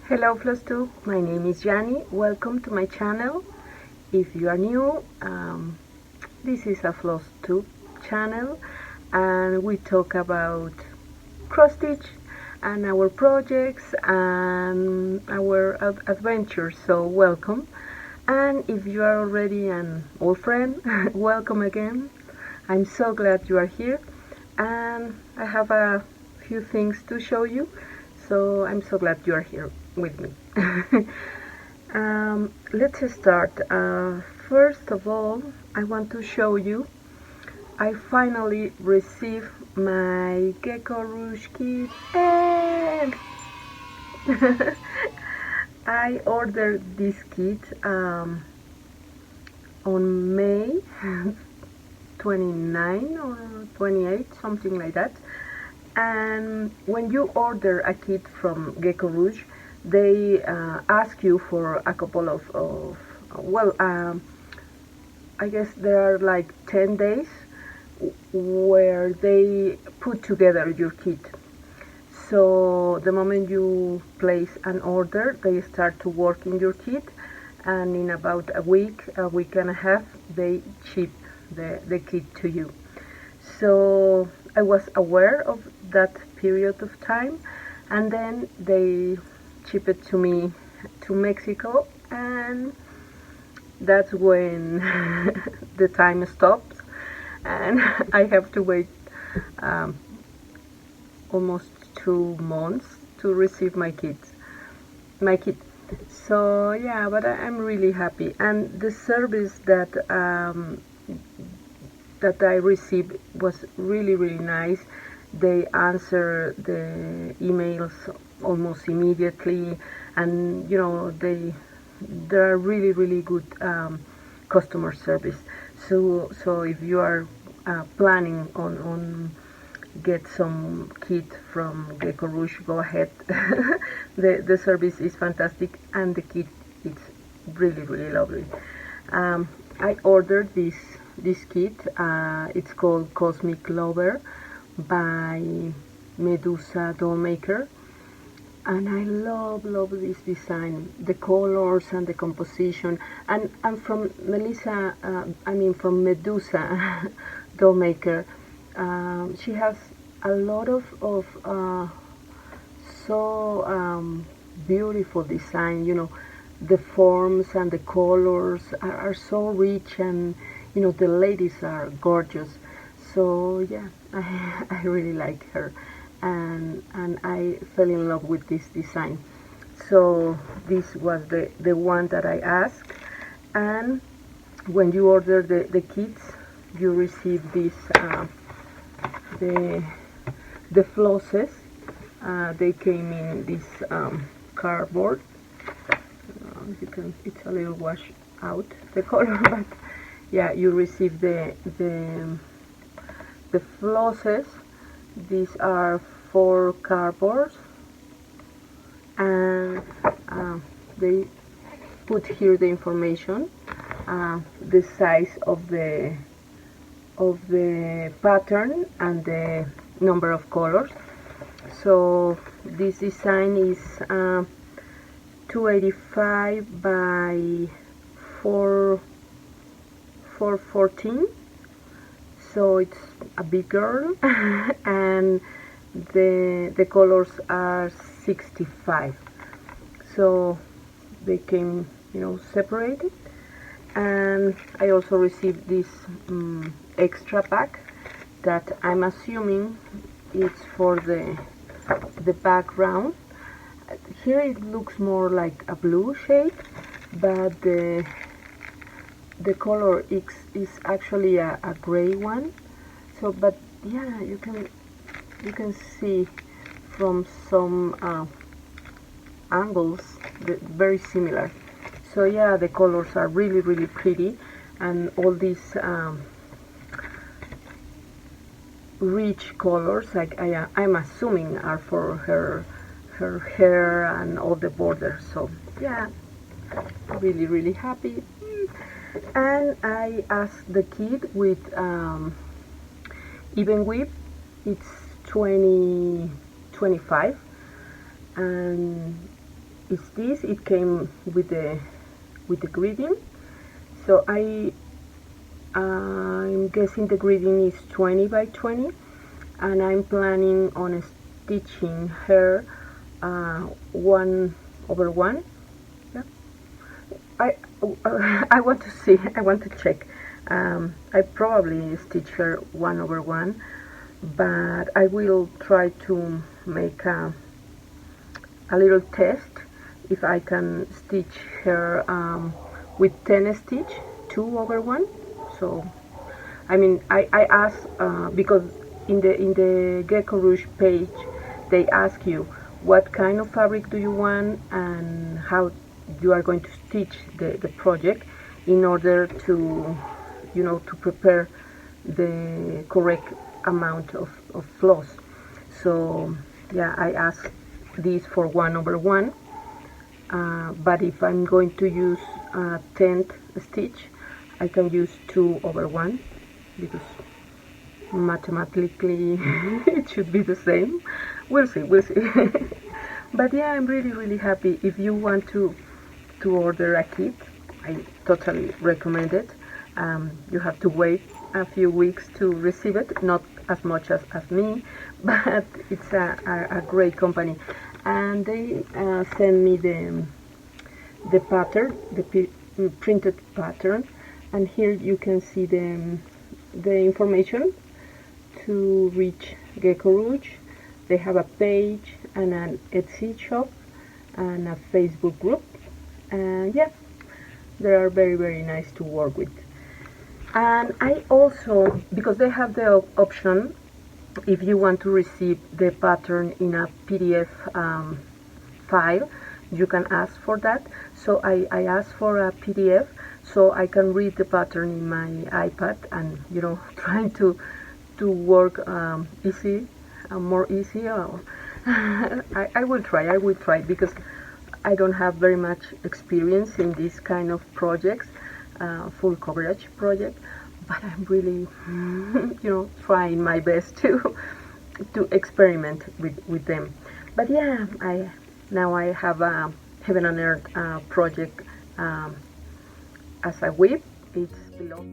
Hello Flosstube, my name is Jani. Welcome to my channel. If you are new, this is a Flosstube channel and we talk about cross stitch and our projects and our adventures, so welcome. And if you are already an old friend, welcome again. I'm so glad you are here and I have a few things to show you, so I'm so glad you are here with me. Let's start. First of all, I want to show you I finally received my Gecko Rouge kit and I ordered this kit on May 29 or 28, something like that. And when you order a kit from Gecko Rouge, they ask you for a couple of I guess there are like 10 days where they put together your kit. So the moment you place an order, they start to work in your kit, and in about a week and a half, they ship the kit to you. So I was aware of that period of time, and then they ship it to me to Mexico, and that's when the time stops and I have to wait almost 2 months to receive my kit. So yeah, but I'm really happy, and the service that I received was really nice. They answer the emails almost immediately, and you know they're really good customer service. So if you are planning on get some kit from Gecko Rouge, go ahead. The service is fantastic and the kit is really lovely. I ordered this kit. It's called Cosmic Lover by Medusa Dollmaker, and I love this design, the colors and the composition. And from from Medusa Dollmaker. She has a lot of beautiful design. You know, the forms and the colors are so rich, and you know the ladies are gorgeous. So yeah, I really like her, and I fell in love with this design. So this was the one that I asked, and when you order the kits, you receive this the flosses. They came in this cardboard. You can, it's a little washed out the color, but yeah, you receive the flosses. These are 4 cardboards, and they put here the information, the size of the pattern and the number of colors. So this design is 285 by 414, so it's a big girl. And the colors are 65, so they came, you know, separated. And I also received this extra pack that I'm assuming it's for the background. Here it looks more like a blue shade, but the color is actually a gray one. So, but yeah, you can see from some angles very similar. So yeah, the colors are really pretty, and all these rich colors, like I'm assuming, are for her hair and all the borders. So yeah, really happy. And I asked the kit with even width. It's 20-25, and is this. It came with the greeting. So I'm guessing the greeting is 20 by 20, and I'm planning on stitching her 1/1. Yeah. I I want to see. I want to check. I probably stitch her 1/1, but I will try to make a little test if I can stitch her with 10 stitch 2/1. So I mean I asked because in the Gecko Rouge page they ask you what kind of fabric do you want and how you are going to stitch the project in order to to prepare the correct amount of floss. So yeah, I asked this for 1/1, but if I'm going to use 10th stitch, I can use 2/1 because mathematically it should be the same. We'll see, we'll see. But yeah, I'm really happy. If you want to order a kit, I totally recommend it. You have to wait a few weeks to receive it, not as much as me, but it's a great company. And they send me the pattern, the printed pattern, and here you can see the information to reach Gecko Rouge. They have a page and an Etsy shop and a Facebook group, and yeah, they are very nice to work with. And I also, because they have the option, if you want to receive the pattern in a PDF file, you can ask for that. So I asked for a PDF so I can read the pattern in my iPad and trying to work easy, more easy. I will try because I don't have very much experience in this kind of projects, full coverage project, but I'm really trying my best to experiment with them. But yeah, now I have a Heaven and Earth project as a whip. It's below.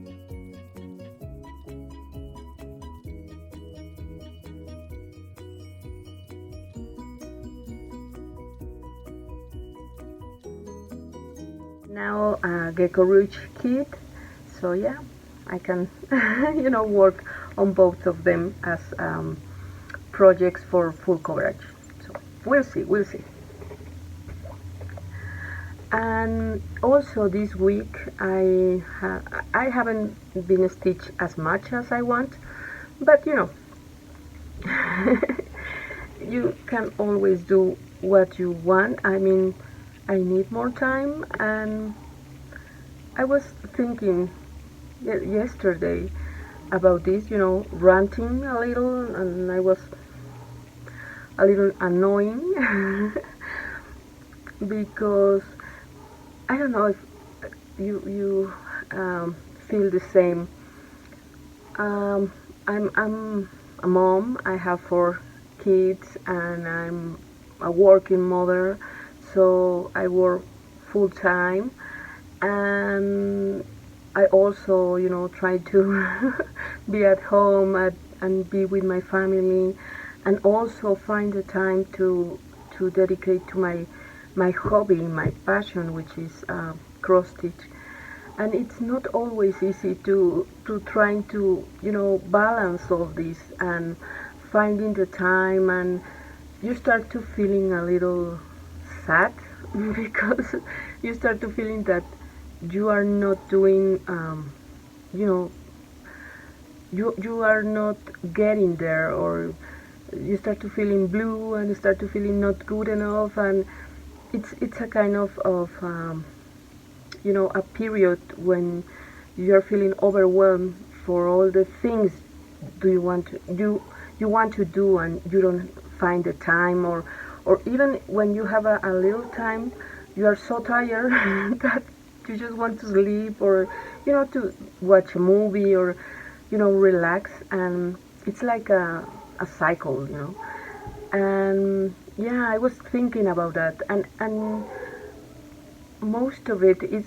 Now Gecko Rouge kit. So yeah, I can work on both of them as projects for full coverage. So we'll see. And also this week I haven't been stitched as much as I want, but you can always do what you want. I mean, I need more time, and I was thinking yesterday about this, ranting a little, and I was a little annoying because I don't know if you feel the same. I'm a mom. I have 4 kids, and I'm a working mother. So I work full time, and I also try to be at home and be with my family, and also find the time to dedicate to my hobby, my passion, which is cross stitch. And it's not always easy to trying to balance all this and finding the time, and you start to feeling a little sad because you start to feeling that you are not doing you are not getting there, or you start to feeling blue and you start to feeling not good enough, and it's a kind of a period when you're feeling overwhelmed for all the things you want to do, and you don't find the time, or even when you have a little time, you are so tired that you just want to sleep, or to watch a movie, or relax. And it's like a cycle, and yeah, I was thinking about that, and most of it is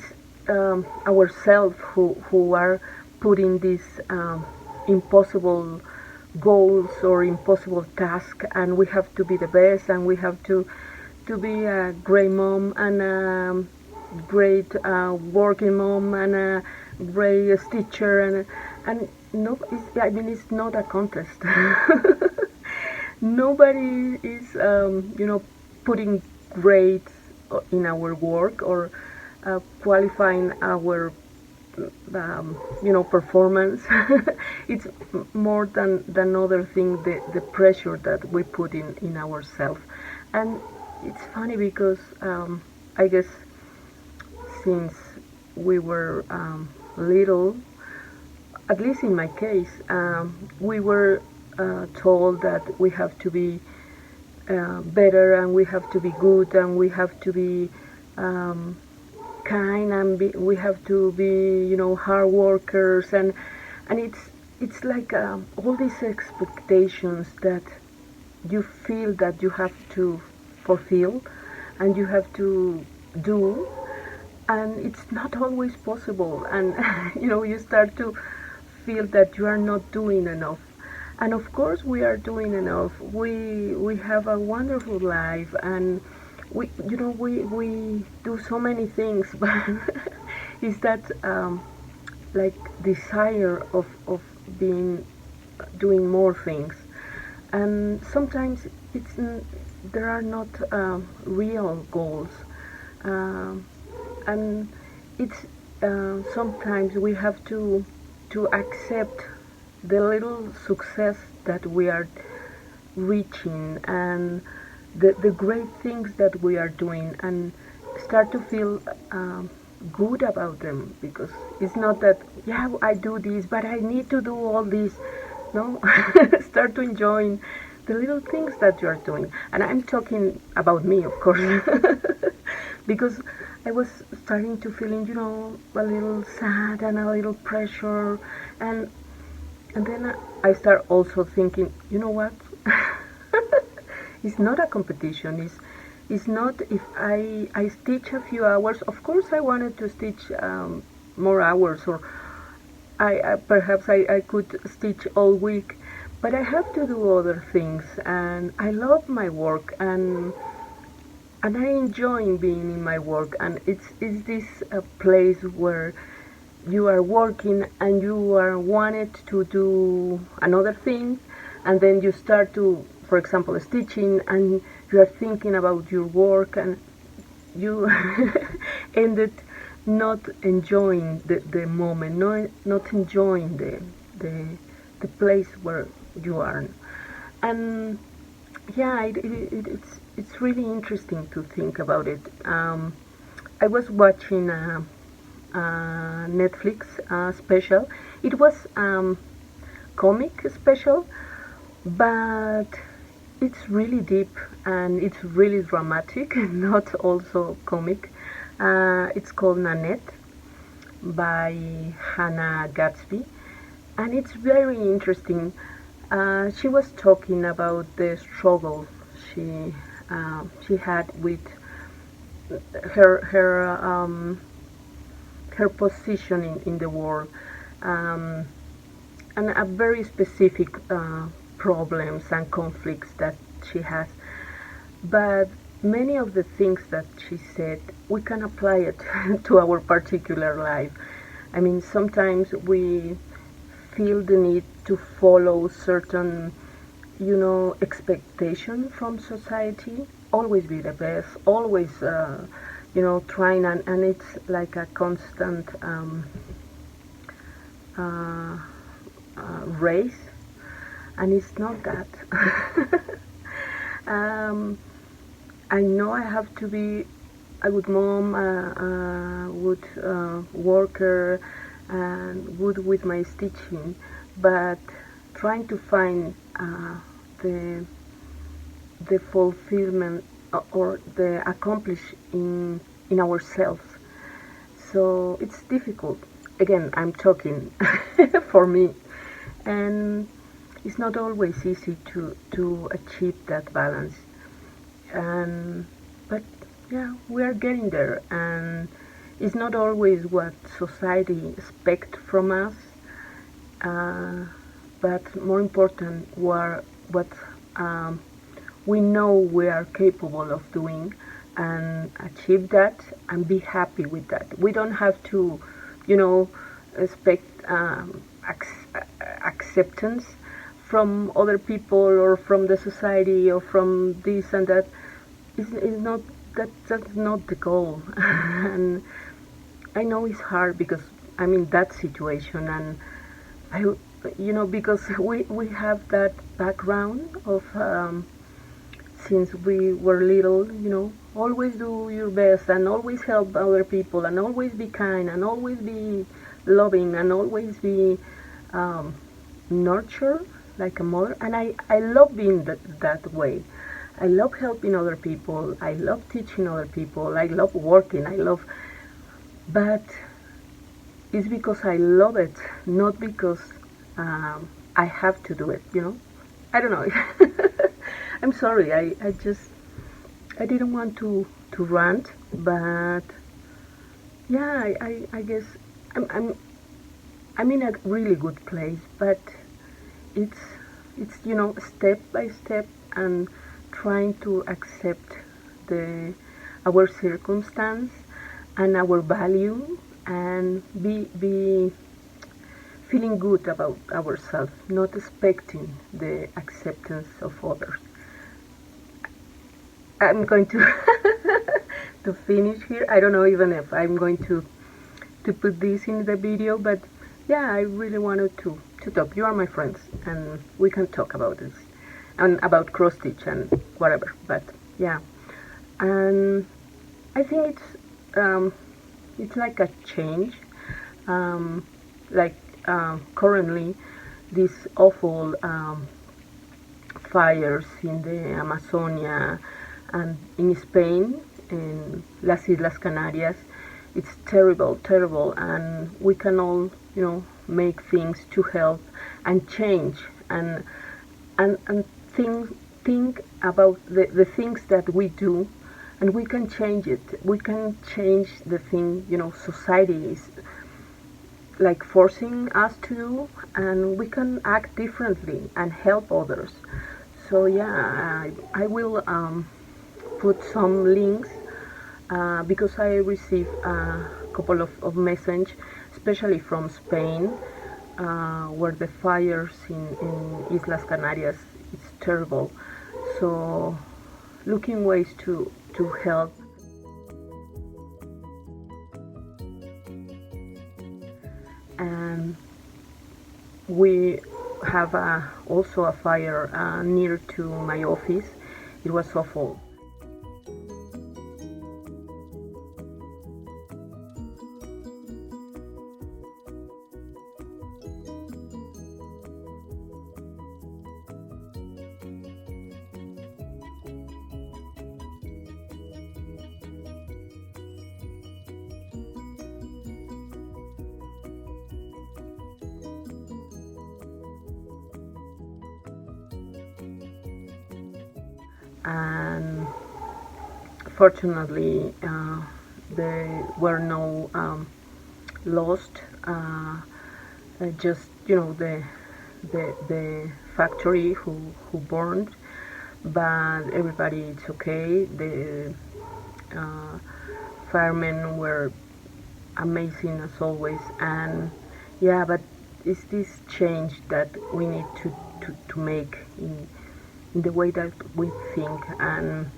ourselves who are putting these impossible goals or impossible tasks, and we have to be the best, and we have to be a great mom and a great working mom and a great teacher, and no, I mean, it's not a contest. Nobody is putting grades in our work or qualifying our performance. It's more than other thing, the pressure that we put in ourselves. And it's funny because I guess since we were little, at least in my case, we were told that we have to be better, and we have to be good, and we have to be um, kind, and we have to be, hard workers, and it's like all these expectations that you feel that you have to fulfill, and you have to do, and it's not always possible, and you start to feel that you are not doing enough. And of course we are doing enough. We have a wonderful life, and we do so many things, but is that like desire of being doing more things, and sometimes there are not real goals, um, and it's sometimes we have to accept the little success that we are reaching, and the great things that we are doing, and start to feel good about them, because it's not that, yeah, I do this but I need to do all this. No. Start to enjoying the little things that you are doing, and I'm talking about me, of course. Because I was starting to feeling, a little sad and a little pressure, and then I start also thinking, you know what? It's not a competition. It's not if I stitch a few hours. Of course, I wanted to stitch more hours, or I perhaps I could stitch all week, but I have to do other things, and I love my work, and I enjoy being in my work, and it's this place where you are working and you are wanted to do another thing, and then you start to, for example, stitching, and you are thinking about your work, and you ended not enjoying the moment, not enjoying the place where you are. And yeah, it's really interesting to think about it. I was watching Netflix special. It was comic special, but it's really deep and it's really dramatic, not also comic. It's called Nanette by Hannah Gatsby, and it's very interesting. She was talking about the struggle she had with her position in the world, um, and a very specific problems and conflicts that she has. But many of the things that she said, we can apply it to our particular life. I mean, sometimes we feel the need to follow certain, expectation from society. Always be the best. Always, trying, and it's like a constant uh, race, and it's not that. um, I know I have to be a good mom, a good worker, and good with my stitching, but trying to find the the fulfillment or the accomplish in ourselves. So it's difficult. Again, I'm talking for me, and it's not always easy to achieve that balance. and but yeah, we are getting there, and it's not always what society expects from us, uh, but more important, what um, we know we are capable of doing, and achieve that and be happy with that. We don't have to, you know, expect acceptance from other people or from the society or from this and that. Is not that's not the goal. And I know it's hard because I'm in that situation, and I, because we have that background of since we were little, always do your best and always help other people and always be kind and always be loving and always be um, nurture like a mother. And I love being that way. I love helping other people. I love teaching other people. I love working. But it's because I love it, not because I have to do it. I don't know. I'm sorry. I didn't want to rant, but yeah, I guess I'm in a really good place, but it's step by step and trying to accept the our circumstance and our value and be feeling good about ourselves, not expecting the acceptance of others. I'm going to to finish here. I don't know even if I'm going to put this in the video, but yeah, I really wanted to talk. You are my friends, and we can talk about this and about cross stitch and whatever. But yeah, and I think it's like a change. Like currently, these awful fires in the Amazonia and in Spain, in Las Islas Canarias. It's terrible, terrible, and we can all, make things to help and change and think about the things that we do, and we can change it. We can change the thing, society is like forcing us to do, and we can act differently and help others. So yeah, I will put some links because I received a couple of messages, especially from Spain, where the fires in Islas Canarias is terrible. So looking ways to help. And we have also a fire near to my office. It was awful. And fortunately there were no lost, just the factory who burned, but everybody is okay. The firemen were amazing as always, and yeah, but it's this change that we need to make in the way that we think. And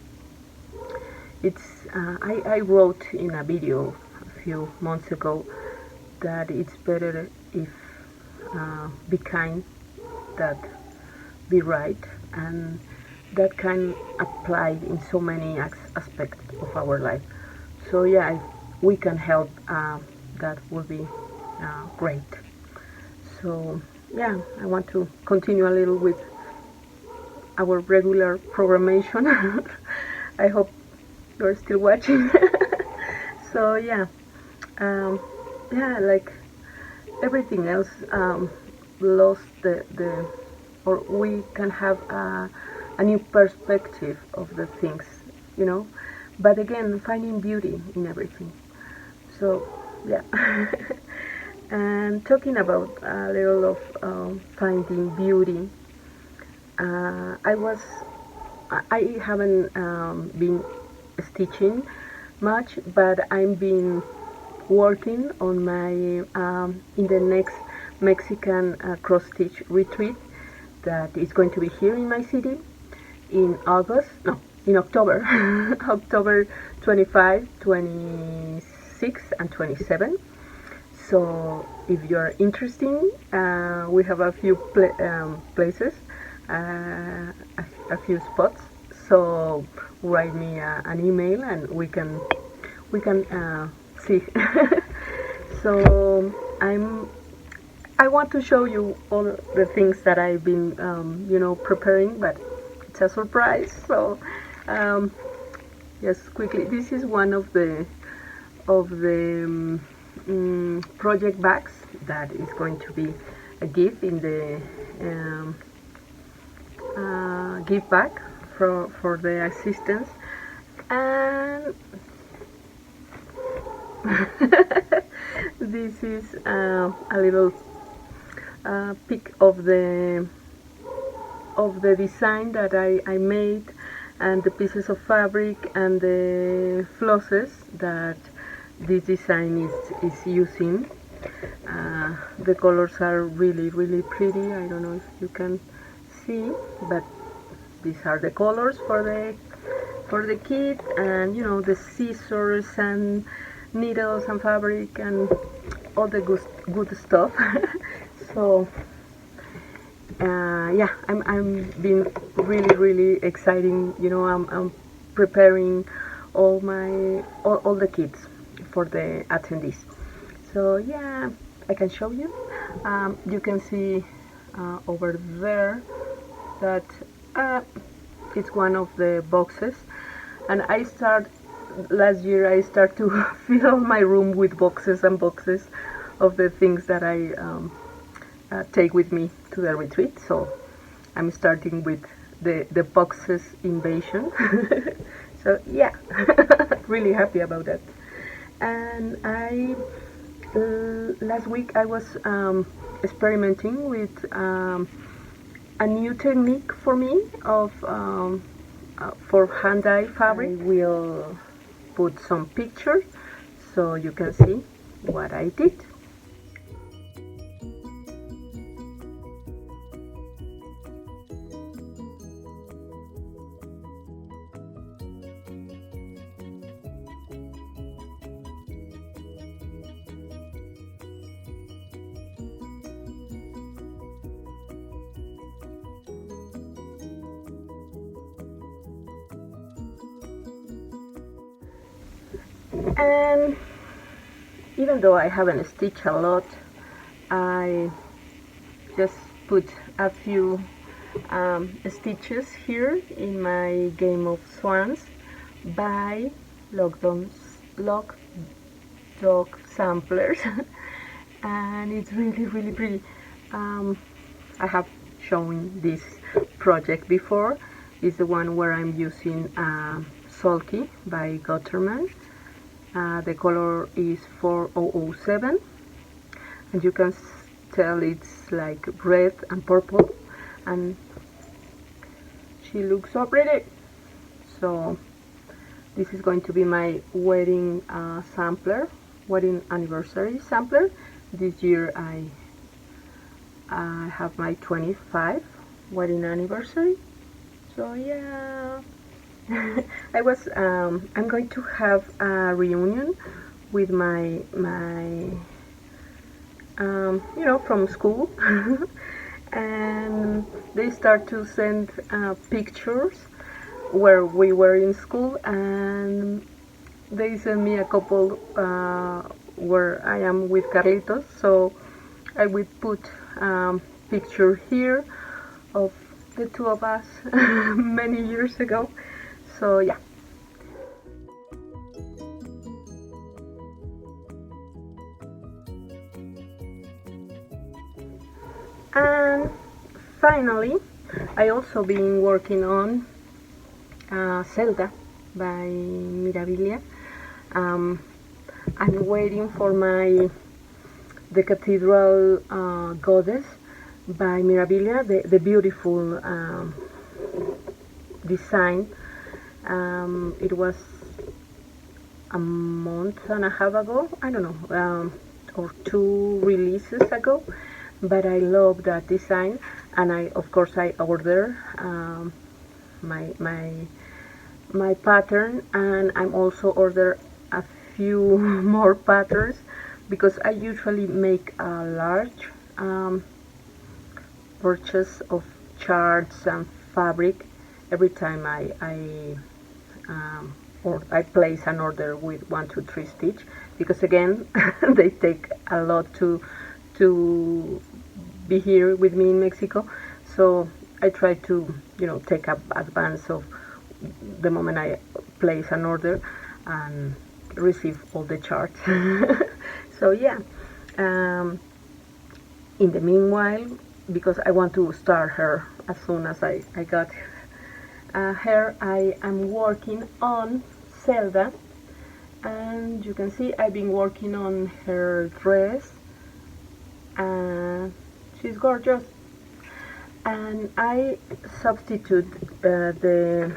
it's I wrote in a video a few months ago that it's better if be kind that be right, and that can apply in so many aspects of our life. So yeah, if we can help, that would be great. So yeah, I want to continue a little with our regular programmation. I hope you're still watching. So yeah, yeah, like everything else, lost the or we can have a new perspective of the things you know, but again, finding beauty in everything. So yeah. And talking about a little of finding beauty, I haven't been stitching much, but I've been working on my in the next Mexican cross stitch retreat that is going to be here in my city in August, no, in October, October 25, 26, and 27. So if you're interested, we have a few places, a few spots. So write me an email and we can see. So I want to show you all the things that I've been preparing, but it's a surprise. So just quickly, this is one of the project bags that is going to be a gift in the gift bag for the assistants. And this is a little pic of the design that I made, and the pieces of fabric and the flosses that this design is using. The colors are really pretty. I don't know if you can see, but these are the colors for the kit, and the scissors and needles and fabric and all the good stuff. So yeah, I'm being really exciting. I'm preparing all the kits for the attendees. So yeah, I can show you. You can see over there that it's one of the boxes, and last year I start to fill my room with boxes and boxes of the things that I take with me to the retreat. So I'm starting with the boxes invasion. So yeah, really happy about that. And last week I was experimenting with a new technique for me of for hand dye fabric. I will put some pictures so you can see what I did. And even though I haven't stitched a lot, I just put a few stitches here in my Game of Swans by Lockdog Samplers. And it's really pretty. I have shown this project before. It's the one where I'm using Sulky by Gutterman. The color is 4007, and you can tell it's like red and purple, and she looks so pretty. So this is going to be my wedding sampler, wedding anniversary sampler. This year I have my 25 wedding anniversary. So yeah. I'm going to have a reunion with my from school. And they start to send pictures where we were in school, and they sent me a couple where I am with Carlitos. So I will put picture here of the two of us many years ago. So yeah. And finally, I also been working on Zelda. by Mirabilia. I'm waiting for the Cathedral Goddess by Mirabilia, the beautiful design. It was a month and a half ago, I don't know, or 2 releases ago, but I love that design, and of course I order my pattern, and I'm also order a few more patterns because I usually make a large purchase of charts and fabric every time or I place an order with 1, 2, 3 stitch, because again they take a lot to be here with me in Mexico, so I try to take up advance of the moment I place an order and receive all the charts. So yeah, in the meanwhile, because I want to start her as soon as I got her, I am working on Zelda, and you can see I've been working on her dress, and she's gorgeous. And I substitute the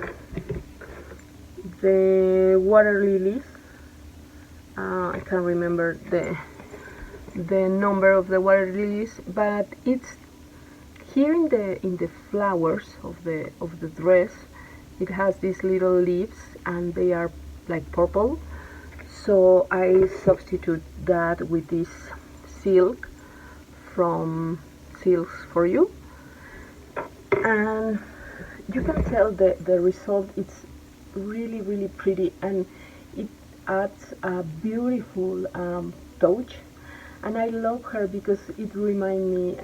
water lilies. I can't remember the number of the water lilies, but it's here in the flowers of the dress. It has these little leaves, and they are like purple. So I substitute that with this silk from Silks for You, and you can tell the result. It's really pretty, and it adds a beautiful touch, and I love her because it reminds me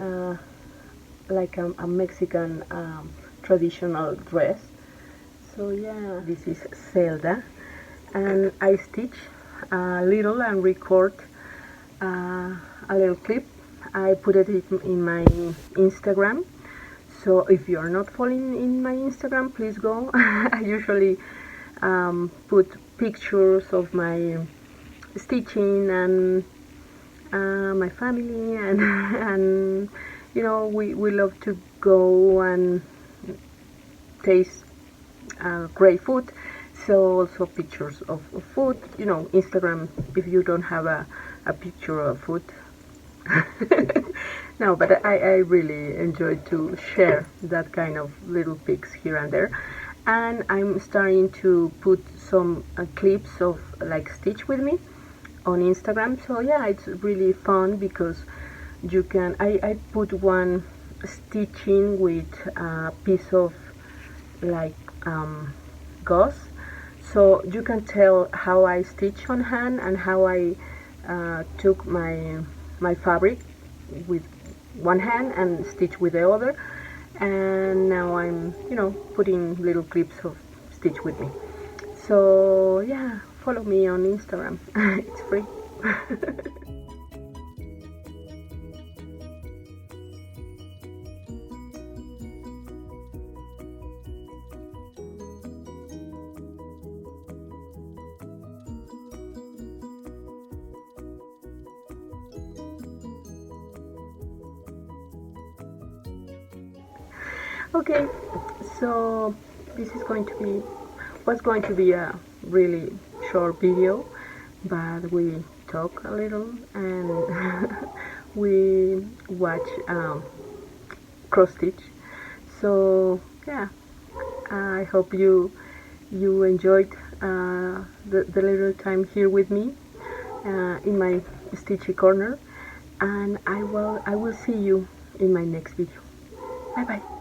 like a Mexican traditional dress. So yeah, this is Zelda, and I stitch a little and record a little clip. I put it in my Instagram, so if you are not following in my Instagram, please go. I usually put pictures of my stitching and my family, and we love to go and taste great food, so also pictures of food. Instagram, if you don't have a picture of food. No, but I really enjoy to share that kind of little pics here and there, and I'm starting to put some clips of like Stitch With Me on Instagram. So yeah, it's really fun because you can I put one stitching with a piece of like gauze, so you can tell how I stitch on hand and how I took my fabric with one hand and stitch with the other, and now I'm putting little clips of Stitch With Me. So yeah, follow me on Instagram. It's free. Okay, so this is was going to be a really short video, but we talk a little and we watch cross stitch. So yeah, I hope you enjoyed the little time here with me in my stitchy corner, and I will see you in my next video. Bye bye.